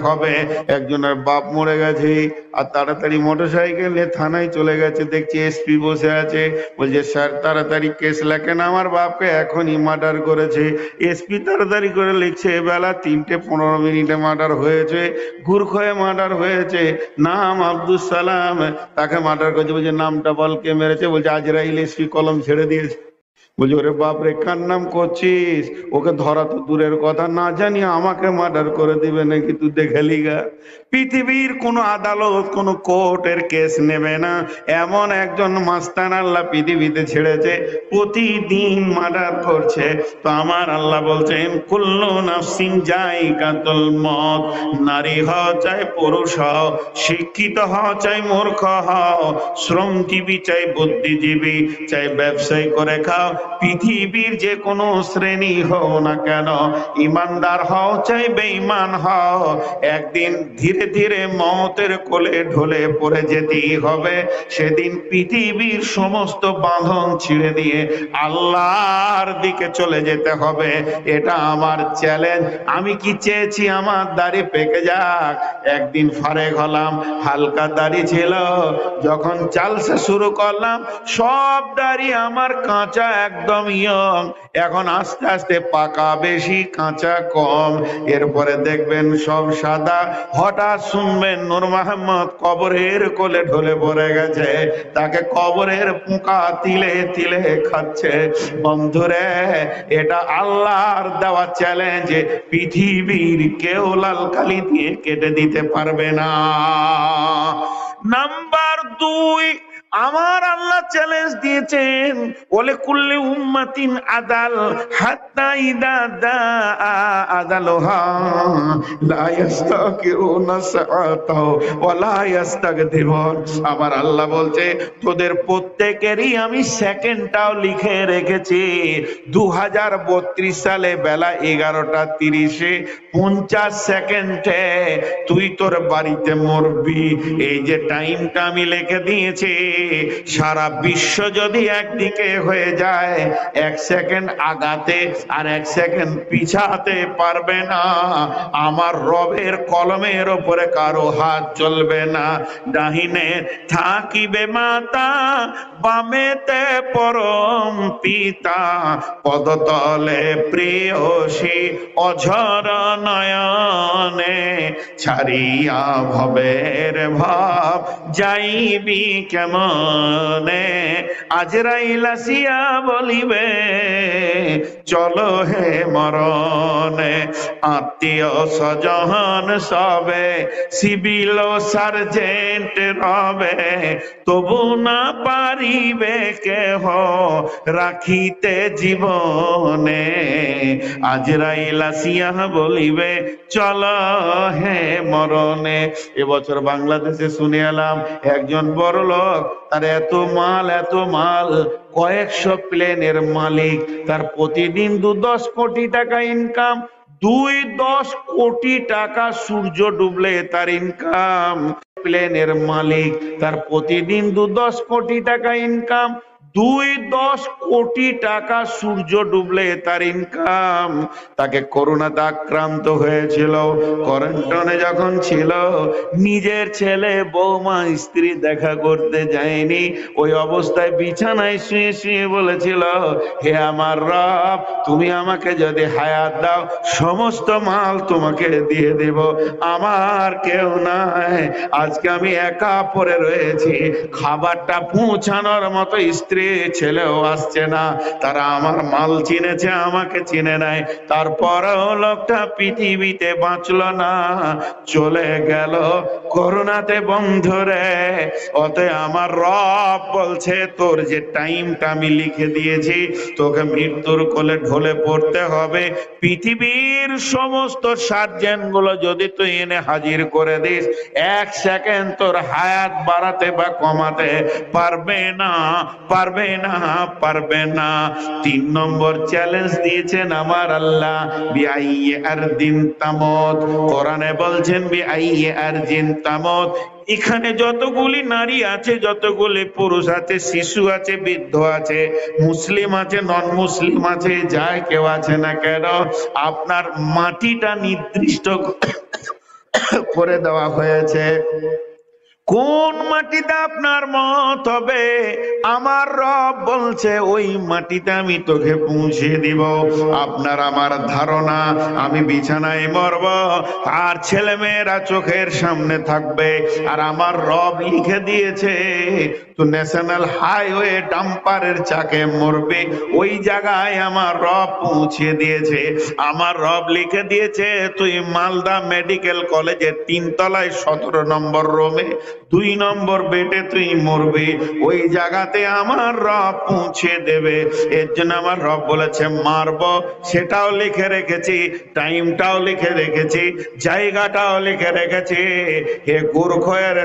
হবে। একজনের বাপ মরে গেছে আর তাড়াতাড়ি মোটরসাইকেল নিয়ে থানায় চলে গেছে, দেখছি এসপি বসে আছে, বলছে স্যার তাড়াতাড়ি কেস লেখেন, আমার বাপকে এখনই মার্ডার করেছে। এসপি তাড়াতাড়ি করে লিখছে, বেলা 3:15 মার্ডার হয়েছে, ঘুরখয়ে মার্ডার হয়েছে, নাম আব্দুল সালাম, তাকে মার্ডার করেছে। বলছে নামটা বল, কে মেরেছে? বলছে আজরাইল। এসপি কলম ছেড়ে দিয়েছে। বলছি ওরে বাপরে, কার নাম করছিস? ওকে ধরা তো দূরের কথা, না জানি আমাকে মার্ডার করে দিবে নাকি, তুই দেখে লিগা। পৃথিবীর কোন আদালত, কোন কোর্টের কেস নেবে না এমন একজন মাস্তান আল্লাহ পৃথিবীতে ছেড়েছে, প্রতিদিন মার্ডার করছে। তো আমার আল্লাহ বলছেন কুল্লু নাফসিন যায়িকাতুল মউত, নারী হও চাই পুরুষ হও, শিক্ষিত হও চাই মূর্খ হও, শ্রমজীবী চাই বুদ্ধিজীবী, চাই ব্যবসায়ী করে খাও, পৃথিবীর যে কোনো শ্রেণী হও না কেন, ইমানদার হও চাই বেঈমান হও, একদিন ধীরে ধীরে মওতের কোলে ঢলে পড়ে যেতেই হবে। সেদিন পৃথিবীর সমস্ত বাঁধন ছিঁড়ে দিয়ে আল্লাহর দিকে চলে যেতে হবে। এটা আমার চ্যালেঞ্জ। আমি কি চেয়েছি? আমার দাড়ি পেকে যাক। একদিন ফারেক হলাম, হালকা দাড়ি ছিল, যখন চালসা শুরু করলাম সব দাড়ি আমার কাঁচা, একদম ইয়ং। এখন আস্তে আস্তে পাকা বেশি, কাঁচা কম। এরপরে দেখবেন সব সাদা। হঠাৎ শুনবেন নূর মোহাম্মদ কবরের কোলে ঢলে পড়ে গেছে, তাকে কবরের পোকা তিলে তিলে খাচ্ছে। বন্ধুরে, এটা আল্লাহর দেওয়া চ্যালেঞ্জ, পৃথিবীর কেউ লাল কালি দিয়ে কেটে দিতে পারবে না। নাম্বার 2, আমার আল্লাহ চ্যালেঞ্জ দিয়েছেন, ওলে কুল্লি উম্মাতিন আদাল হাত্তা ইদা দা আদালুহা লা ইস্তাকিরুনা সাআতাও ওয়া লা ইস্তাগদিরুন। আমার আল্লাহ বলছে তোদের প্রত্যেকেরই আমি সেকেন্ডটাও লিখে রেখেছি। 2032 সালে বেলা 11:30 50 সেকেন্ডে তুই তোর বাড়িতে মরবি। এই যে টাইমটা আমি লিখে দিয়েছি, সারা বিশ্ব যদি একদিকে হয়ে যায়, 1 সেকেন্ড আগাতে আর 1 সেকেন্ড পিছাতে পারবে না। আমার রবের কলমের ওপরে কারো হাত চলবে না। ডাহিনে থাকিবে মাতা, বামেতে পরম পিতা, পদতলে প্রেয়সী অঝর নয়নে, ছাড়িয়া ভবের ভাব যাইবি কেমনে। আজরাইল আসিয়া বলিবে চলো হে মরণে, আত্মীয় স্বজন সবে সিভিল সার্জেন্ট রবে, তবু না পারিবে কেহ রাখিতে জীবনে। আজরাইল আসিয়া বলিবে চলো হে মরণে। এবছর বাংলাদেশে শুনে এলাম একজন বড় লোক, তার এত মাল, কয়েকশো প্লেনের মালিক, তার প্রতিদিন 10 কোটি টাকা ইনকাম। 10 কোটি টাকা সূর্য ডুবলে তার ইনকাম। প্লেনের মালিক, তার প্রতিদিন 10 কোটি টাকা ইনকাম। 10 কোটি টাকা সূর্য ডুবলে তার ইনকাম। তাকে করোনাতে আক্রান্ত হয়েছিল, কোয়ারেন্টাইনে যখন ছিল, নিজের ছেলে বৌমা স্ত্রী দেখা করতে যায়নি। ওই অবস্থায় বিছানায় শুয়ে শুয়ে বলেছিল, হে আমার রব, তুমি আমাকে যদি হায়াত দাও সমস্ত মাল তোমাকে দিয়ে দেব। আমার কেউ নাই, আজকে আমি একা পড়ে রয়েছি, খাবারটা পৌঁছানোর মতো স্ত্রী ছেলেও আসছে না। তারা আমার মাল চিনেছে, আমাকে চিনে নাই। তারপরেও লোকটা পৃথিবীতে বাঁচলো না, চলে গেল করোনাতে। বন্ধুরে, অতএব আমার রব বলছে তোর যে টাইমটা আমি লিখে দিয়েছি, তোকে মৃত্যুর কোলে ঢলে পড়তে হবে। পৃথিবীর সমস্ত সার্জেন্ট গুলো যদি তুই এনে হাজির করে দিস, 1 সেকেন্ড তোর হায়াত বাড়াতে বা কমাতে পারবে না। 3 নম্বর চ্যালেঞ্জ দিয়েছেন আমার আল্লাহ, বিআইয়ি আরদিন তামুত। কোরআনে বলছেন বিআইয়ি আরদিন তামুত। এখানে যতগুলি নারী আছে, যতগুলি পুরুষ আছে, শিশু আছে, বৃদ্ধ আছে, মুসলিম আছে, নন মুসলিম আছে, যাই কেউ আছে না কেন, আপনার মাটিটা নির্দিষ্ট করে দেওয়া হয়েছে। কোন মাটিতে আপনার মত হবে, আমার রব বলছে ওই মাটিতে আমি তোকে পৌঁছে দিব। আপনার আমার ধারণা আমি বিছানায় মরব, আর ছেলে মেয়েরা চোখের সামনে থাকবে, আর আমার রব লিখে দিয়েছে তো ন্যাশনাল হাইওয়ে ডাম্পারের চাকে মরবে, ওই জায়গায় আমার রব পৌঁছে দিয়েছে। আমার রব লিখে দিয়েছে তুই মালদা মেডিকেল কলেজের 3 তলায় 17 নম্বর রুমে 2 নম্বর বেডে তুই মরবি, ওই জায়গাতে আমার রব পৌঁছে দেবে। এর জন্য আমার রব বলেছে মারব, সেটাও লিখে রেখেছি, টাইমটাও লিখে রেখেছি, জায়গাটাও লিখে রেখেছি। হে গুরখয়ের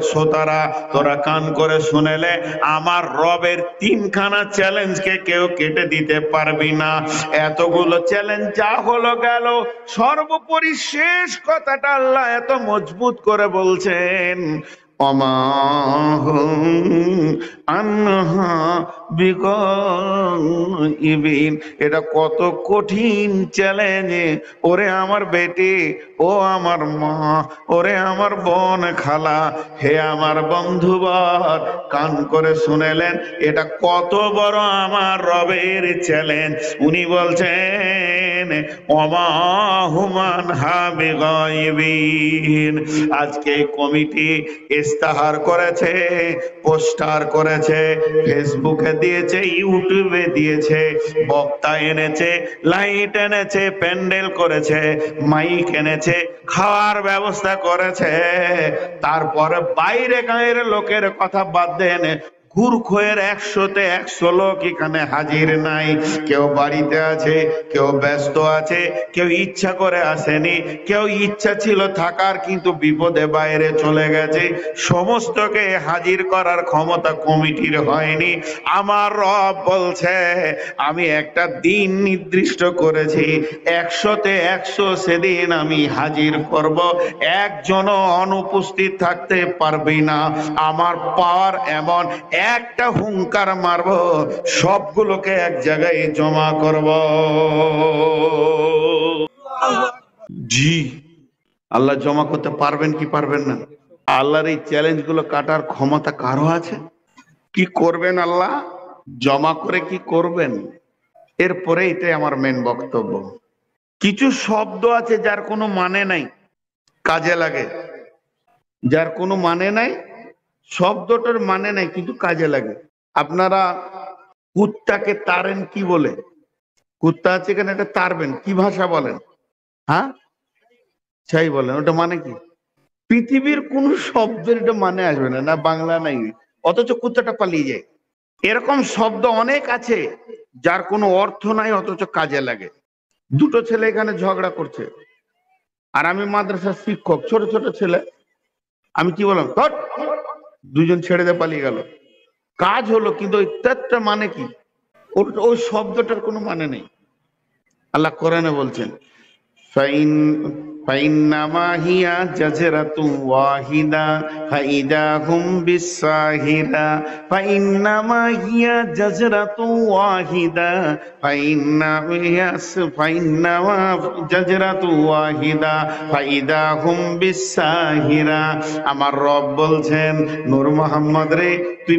শ্রোতারা, তোরা কান করে শুনেলে, আমার রবের 3খানা চ্যালেঞ্জকে কেউ কেটে দিতে পারবি না। এতগুলো চ্যালেঞ্জ যা হলো গেল, সর্বোপরি শেষ কথাটা আল্লাহ এত মজবুত করে বলছেন, এটা কত কঠিন চ্যালেঞ্জ। ওরে আমার বেটি, ও আমার মা, ওরে আমার বোন খালা, হে আমার বন্ধুবর, কান করে শুনেলেন এটা কত বড় আমার রবের চ্যালেঞ্জ। উনি বলছেন ওমা হুমান হাবিগাইবিন। আজকে কমিটি ইস্তাহার করেছে, পোস্টার করেছে, ফেসবুকে দিয়েছে, ইউটিউবে দিয়েছে, বক্তা এনেছে, লাইট এনেছে, প্যান্ডেল করেছে, মাইক এনেছে, খাওয়ার ব্যবস্থা করেছে। তারপরে বাইরে গাঁয়ের লোকের কথা বাদ দেন, গুরখয়ের 100-তে 100 লোক এখানে হাজির নাই। কেউ বাড়িতে আছে, কেউ ব্যস্ত আছে, কেউ ইচ্ছা করে আসেনি, কেউ ইচ্ছা ছিল থাকার কিন্তু বিপদে বাইরে চলে গেছে। সমস্তকে হাজির করার ক্ষমতা কমিটির হয়নি। আমার রব বলছে আমি একটা দিন নির্দিষ্ট করেছি, 100-তে 100 সেদিন আমি হাজির করব, একজনও অনুপস্থিত থাকতে পারবি না। আমার পাওয়ার এমন, একটা হুঙ্কার মারব, সবগুলোকে এক জায়গায় জমা করব। জি, আল্লাহ জমা করতে পারবেন কি পারবেন না? আল্লাহর এই চ্যালেঞ্জ গুলো কাটার ক্ষমতা কারো আছে? কি করবেন আল্লাহ? জমা করে কি করবেন? এরপরে এটাই আমার মেন বক্তব্য। কিছু শব্দ আছে যার কোনো মানে নাই, কাজে লাগে। যার কোনো মানে নাই, শব্দটার মানে নাই কিন্তু কাজে লাগে। আপনারা কুত্তাকে তারেন কি বলে? কুত্তা আছে এখানে, এটা তারবেন কি ভাষা বলেন? হ্যাঁ, ছাই বলেন। ওটা মানে কি? পৃথিবীর কোন শব্দের এটা মানে আসবে না, না বাংলা নাই, অথচ কুত্তাটা পালিয়ে যায়। এরকম শব্দ অনেক আছে যার কোনো অর্থ নাই অথচ কাজে লাগে। দুটো ছেলে এখানে ঝগড়া করছে, আর আমি মাদ্রাসার শিক্ষক, ছোট ছোট ছেলে, আমি কি বললাম, দুজন ছেড়ে দিয়ে পালিয়ে গেল। কাজ হলো, কিন্তু ওই তারটা মানে কি? ওই শব্দটার কোনো মানে নেই। আল্লাহ কোরআনে বলছেন ফাইন্নামা হিয়া জাজরাতুন ওয়াহিদা ফাইদা হুম বিসাহিরা। ফাইন্নামা হিয়া জাজরাতুন ওয়াহিদা ফাইন্নামা জাজরাতুন ওয়াহিদা ফাইদা হুম বিসাহিরা। আমার রব বলছেন, নূর মোহাম্মদ রে, তুই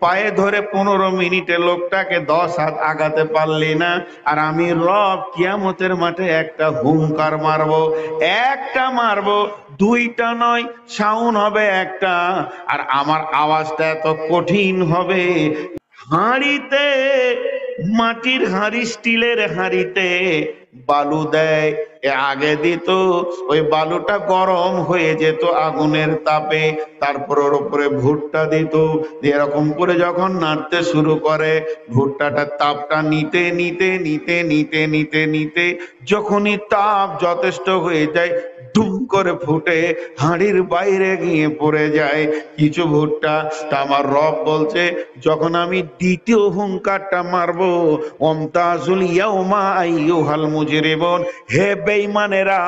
পায়ে ধরে 15 মিনিটে লোকটাকে 10 হাত আগাতে পারলি না, আর আমি রব কিয়ামতের মাঠে একটা হুঙ্কার মারবো, একটা মারবো, দুইটা নয়, সাউন্ড হবে একটা, আর আমার আওয়াজটা এত কঠিন হবে। হাঁড়িতে, মাটির হাঁড়ি, স্টিলের হাঁড়িতে বালু দেয়, আগে দিত, ওই বালুটা গরম হয়ে যেত আগুনের তাপে, তারপর ওর উপরে ভুট্টা দিত, এরকম করে যখন নাড়তে শুরু করে, ভুট্টাটা তাপটা নিতে নিতে নিতে নিতে নিতে নিতে যখনই তাপ যথেষ্ট হয়ে যায়, দুম করে ফুটে হাঁড়ির বাইরে গিয়ে পড়ে যায় কিছু ভুট্টা। তা আমার রব বলছে, যখন আমি দ্বিতীয় হুঙ্কারটা মারবো, ওমতাজুল ইয়াউমা আইয়ুহাল মুজরিমুন, হে বেঈমানেরা,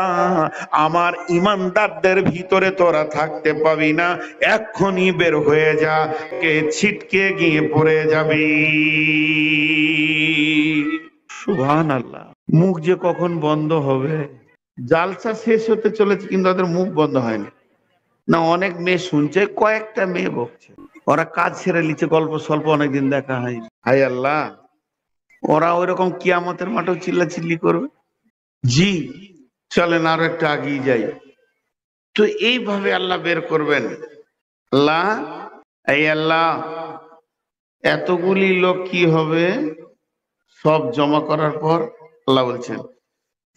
আমার ঈমানদারদের ভিতরে তোরা থাকতে পাবি না, এক্ষুনি বের হয়ে যা, কে ছিটকে গিয়ে পড়ে যাবি। সুবহানাল্লাহ। মুখ যে কখন বন্ধ হবে জালসা শেষ হতে চলেছে কিন্তু ওদের মুখ বন্ধ হয়নি। না, অনেক মেয়ে শুনছে, কয়েকটা মেয়ে বকছে, ওরা কাজ ছেড়ে নিচ্ছে, গল্প স্বল্প অনেকদিন দেখা হয়। হায় আল্লাহ, ওরা ওই রকম কিয়ামতের মাঠেও চিল্লাচিল্লি করবে? জি, চলেন আরো একটা আগিয়ে যাই। তো এইভাবে আল্লাহ বের করবেন। আল্লাহ, এই আল্লাহ, এতগুলি লোক কি হবে? সব জমা করার পর আল্লাহ বলছেন,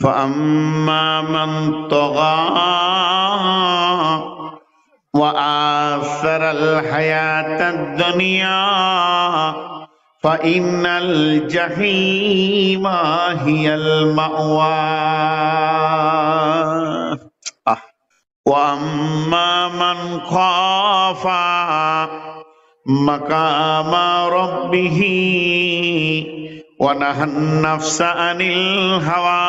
فَأَمَّا مَنْ طَغَى وَآثَرَ الْحَيَاةَ الدُّنْيَا فَإِنَّ الْجَحِيمَ هِيَ الْمَأْوَى وَأَمَّا مَنْ خَافَ مَقَامَ رَبِّهِ وَنَهَى النَّفْسَ عَنِ الْهَوَى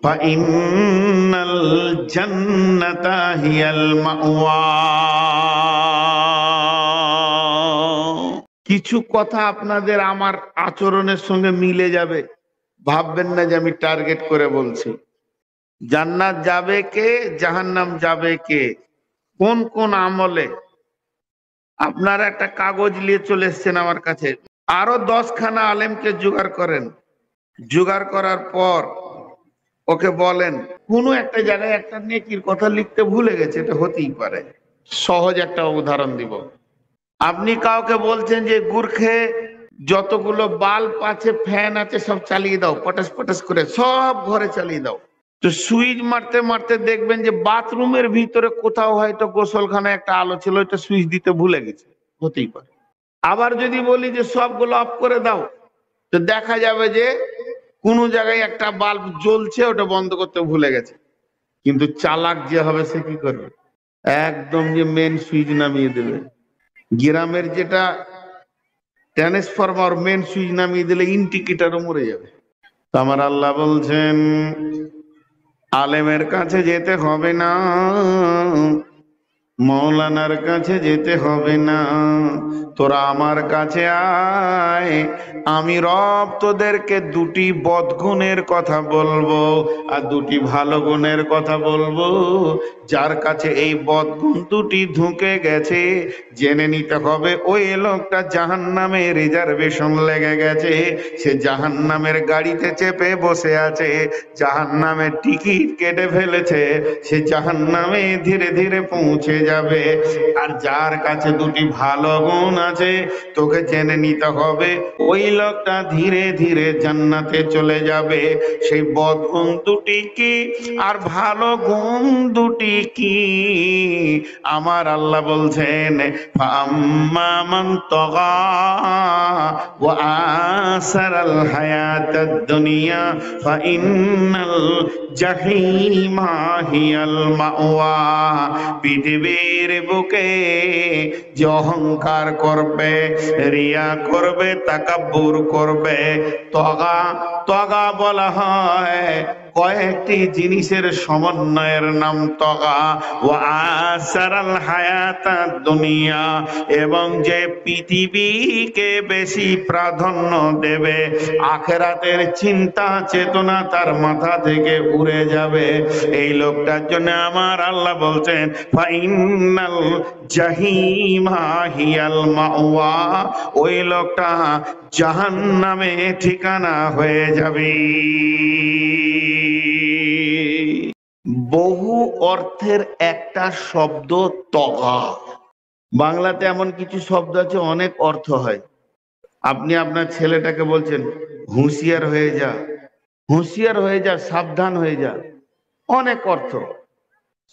فَإِنَّ الْجَنَّةَ هِيَ الْمَأْوَى। কিছু কথা আপনাদের আমার আচরণের সঙ্গে মিলে যাবে, ভাববেন না যে আমি টার্গেট করে বলছি। জান্নাত যাবে কে, জাহান্নাম যাবে কে, কোন কোন আমলে। আপনারা একটা কাগজ নিয়ে চলে এসছেন আমার কাছে, আরো 10খানা আলেমকে জোগাড় করেন। জোগাড় করার পর ওকে বলেন কোনো একটা জায়গায় একটা নেকির কথা লিখতে ভুলে গেছে, এটা হতেই পারে। সহজ একটা উদাহরণ দিব। আপনি কাউকে বলছেন যে গুরখে যতগুলো বাল্ব আছে, ফ্যান আছে, সব চালিয়ে দাও, পটাস পটাস করে সব ঘরে চালিয়ে দাও। তো সুইচ মারতে মারতে দেখবেন যে বাথরুমের ভিতরে কোথাও হয়তো গোসলখানায় একটা আলো ছিল, এটা সুইচ দিতে ভুলে গেছে, হতেই পারে। আবার যদি বলি যে সবগুলো অফ করে দাও, তো দেখা যাবে যে কোনো জায়গায় একটা বাল্ব জ্বলছে, ওটা বন্ধ করতে ভুলে গেছে। কিন্তু চালাক যে হবে সে কি করবে? একদম যে মেন সুইচ নামিয়ে দেবে। গ্রামের যেটা ট্রান্সফরমার, মেন সুইচ নামিয়ে দিলে ইন্ডিকেটরও মরে যাবে। তো আমার আল্লাহ বলছেন, আলেমের কাছে যেতে হবে না, মৌলানার কাছে যেতে হবে না, তোরা আমার কাছে আয়। আমি রব তোদেরকে দুটি বদগুণের কথা বলবো আর দুটি ভালো গুণের কথা বলবো। যার কাছে এই বদগুণ দুটি ঢুকে গেছে, জেনে নিতে হবে ওই লোকটা জাহান্নামে রিজার্ভেশন লেগে গেছে। সে জাহান্নামের গাড়িতে চেপে বসে আছে, জাহান্নামের টিকিট কেটে ফেলেছে, সে জাহান্নামে ধীরে ধীরে পৌঁছে যাবে। আর যার কাছে দুটি ভালো গুণ আছে, তোকে জেনে নিতে হবে ওই লোকটা ধীরে ধীরে জান্নাতে চলে যাবে। সেই বদগুণ দুটি কি আর ভালো গুণ দুটি কি? আমার আল্লাহ বলছেন, ফাম্মা মান তাগা ওয়া আসারাল হায়াতাদ দুনিয়া ফাইন্নাল জাহিমা হিয়াল মাওয়া। পৃথিবীর বুকে যে অহংকার করবে, রিয়া করবে, তাকাব্বুর করবে, তগা তগা বলা হয় কয়েকটি জিনিসের সমন্বয়ের নাম তগা। ওয়া আসারাল হায়াতাদ দুনিয়া, এবং যে পৃথিবীকে বেশি প্রাধান্য দেবে, আখিরাতের চিন্তা চেতনা তার মাথা থেকে উড়ে যাবে। এই লোকটার জন্য আমার আল্লাহ বলছেন, ফাইনাল জাহিমা হিয়াল মাওয়া। ওই লোকটা জাহান্নামে ঠিকানা হয়ে যাবে। বহু অর্থের একটা শব্দ তগা। বাংলাতে এমন কিছু শব্দ আছে অনেক অর্থ হয়। আপনি আপনার ছেলেটাকে বলছেন হুঁশিয়ার হয়ে যা, হুঁশিয়ার হয়ে যা, সাবধান হয়ে যা, অনেক অর্থ।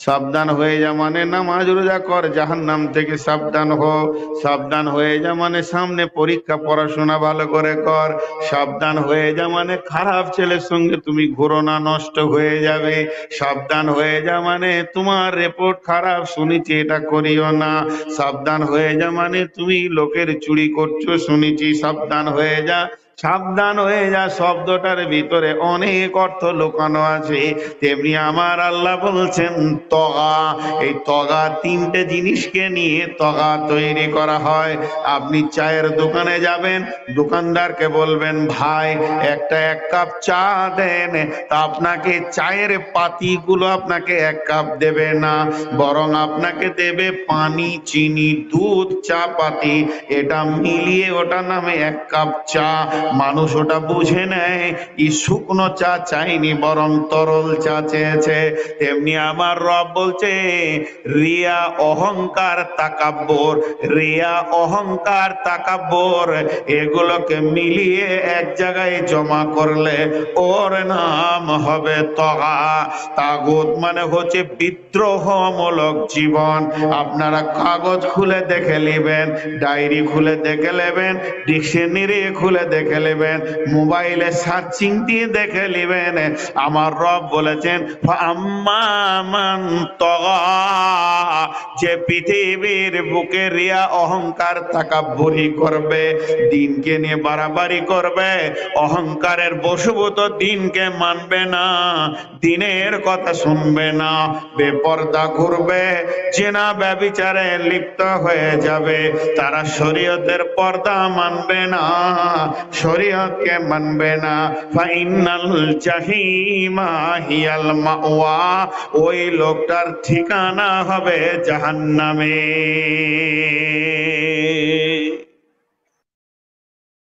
সাবধান হয়ে যা মানে নামাজ রোজা কর, জাহান্নাম থেকে সাবধান হো। সাবধান হয়ে যা মানে সামনে পরীক্ষা, পড়াশোনা ভালো করে কর। সাবধান হয়ে যা মানে খারাপ ছেলের সঙ্গে তুমি ঘুরো না, নষ্ট হয়ে যাবে। সাবধান হয়ে যা মানে তোমার রিপোর্ট খারাপ, শুনেছি এটা করিও না। সাবধান হয়ে যা মানে তুমি লোকের চুরি করছো, শুনেছি, সাবধান হয়ে যা। সাবধান হয়ে যা শব্দটার ভিতরে অনেক অর্থ লুকানো আছে। তেমনি আমার আল্লাহ বলছেন তগা, এই তগা তিনটে জিনিসকে নিয়ে তগা তৈরি করা হয়। আপনি চায়ের দোকানে যাবেন, দোকানদারকে বলবেন ভাই একটা 1 কাপ চা দেন, তা আপনাকে চায়ের পাতিগুলো আপনাকে 1 কাপ দেবে না, বরং আপনাকে দেবে পানি, চিনি, দুধ, চা পাতি, এটা মিলিয়ে ওটা নামে 1 কাপ চা। মানুষ ওটা বুঝে নেয় ই শুকনো চা চাইনি, বরং তরল চা চেয়েছে। তেমনি আমার রব বলছে রিয়া, অহংকার, তাকাব্বর, রিয়া, অহংকার, তাকাব্বর এগুলোকে মিলিয়ে এক জায়গায় জমা করলে ওর নাম হবে তগা। তাগুত মানে হচ্ছে বিদ্রোহমূলক জীবন। আপনারা কাগজ খুলে দেখে নেবেন, ডায়েরি খুলে দেখে নেবেন, ডিকশনারি খুলে দেখে নেবেন, মোবাইলে সার্চিং দিয়ে দেখে নেবেন। আমার রব বলেছেন আম্মান তগা, যে পৃথিবীর বুকে রিয়া, অহংকার, তাকাব্বুরি করবে, দিনকে নিয়ে বাড়াবাড়ি করবে, অহংকারের বশীভূত, দিনকে মানবে না, দিনের কথা শুনবে না, বেপরদা ঘুরবে, জেনা ব্যভিচারে লিপ্ত হয়ে যাবে, তারা শরীয়তের পর্দা মানবে না, শরীয়তকে মানবে না। ফাইনাল জাহিমা হিয়াল মাওয়া, ওই লোকটার ঠিকানা হবে জাহান্নামে।